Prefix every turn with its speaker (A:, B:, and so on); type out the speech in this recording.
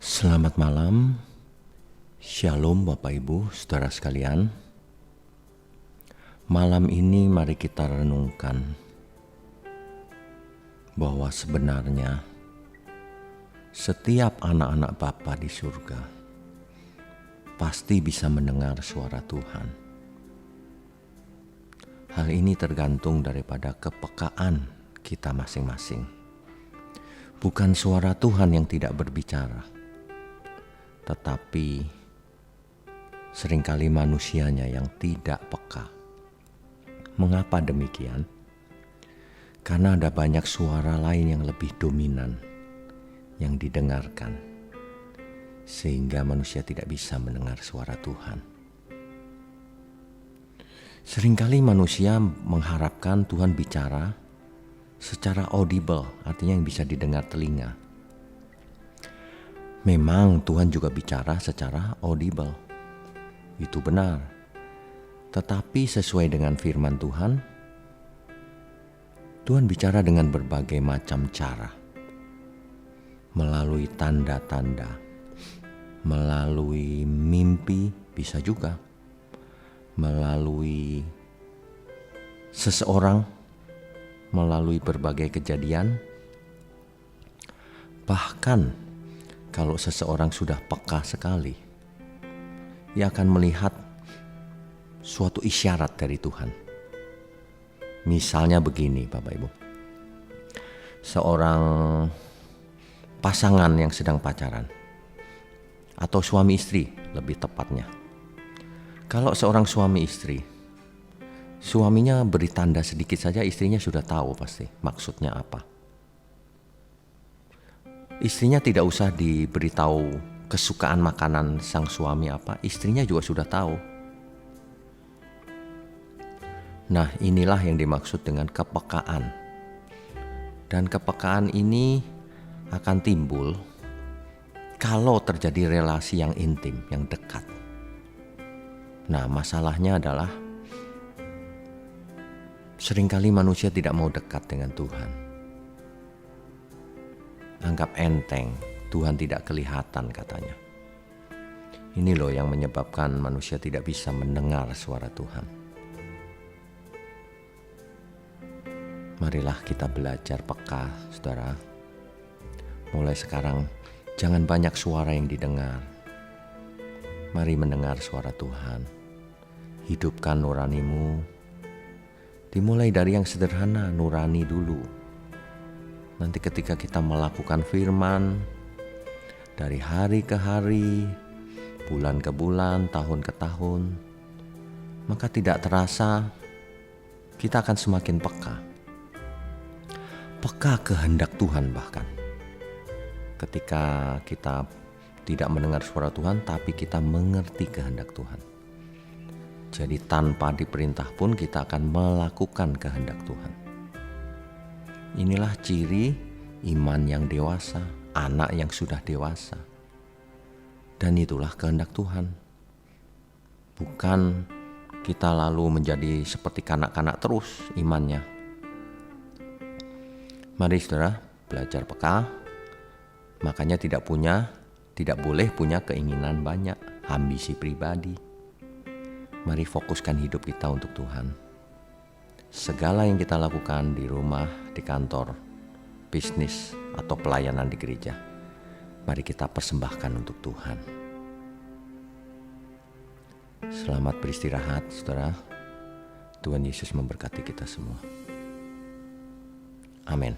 A: Selamat malam, Shalom Bapak Ibu, Saudara sekalian. Malam ini mari kita renungkan bahwa sebenarnya setiap anak-anak Bapa di surga pasti bisa mendengar suara Tuhan. Hal ini tergantung daripada kepekaan kita masing-masing. Bukan suara Tuhan yang tidak berbicara, tetapi seringkali manusianya yang tidak peka. Mengapa demikian? Karena ada banyak suara lain yang lebih dominan yang didengarkan, sehingga manusia tidak bisa mendengar suara Tuhan. Seringkali manusia mengharapkan Tuhan bicara secara audible, artinya yang bisa didengar telinga. Memang Tuhan juga bicara secara audible, itu benar. Tetapi sesuai dengan firman Tuhan, Tuhan bicara dengan berbagai macam cara. Melalui tanda-tanda, melalui mimpi bisa juga, melalui seseorang, melalui berbagai kejadian. Bahkan kalau seseorang sudah peka sekali, ia akan melihat suatu isyarat dari Tuhan. Misalnya begini Bapak Ibu, seorang pasangan yang sedang pacaran, atau suami istri lebih tepatnya. Kalau seorang suami istri, suaminya beri tanda sedikit saja, istrinya sudah tahu pasti maksudnya apa. Istrinya tidak usah diberitahu kesukaan makanan sang suami apa, istrinya juga sudah tahu. Nah, inilah yang dimaksud dengan kepekaan. Dan kepekaan ini akan timbul kalau terjadi relasi yang intim, yang dekat. Nah, masalahnya adalah seringkali manusia tidak mau dekat dengan Tuhan. Anggap enteng, Tuhan tidak kelihatan katanya. Ini loh yang menyebabkan manusia tidak bisa mendengar suara Tuhan. Marilah kita belajar peka, saudara. Mulai sekarang, jangan banyak suara yang didengar. Mari mendengar suara Tuhan. Hidupkan nuranimu. Dimulai dari yang sederhana, nurani dulu. Nanti ketika kita melakukan firman, dari hari ke hari, bulan ke bulan, tahun ke tahun, maka tidak terasa kita akan semakin peka. Peka kehendak Tuhan bahkan. Ketika kita tidak mendengar suara Tuhan, tapi kita mengerti kehendak Tuhan. Jadi tanpa diperintah pun kita akan melakukan kehendak Tuhan. Inilah ciri iman yang dewasa, anak yang sudah dewasa. Dan itulah kehendak Tuhan. Bukan kita lalu menjadi seperti kanak-kanak terus imannya. Mari saudara belajar peka. Makanya tidak boleh punya keinginan banyak, ambisi pribadi. Mari fokuskan hidup kita untuk Tuhan. Segala yang kita lakukan di rumah, di kantor, bisnis, atau pelayanan di gereja, mari kita persembahkan untuk Tuhan. Selamat beristirahat, saudara. Tuhan Yesus memberkati kita semua. Amin.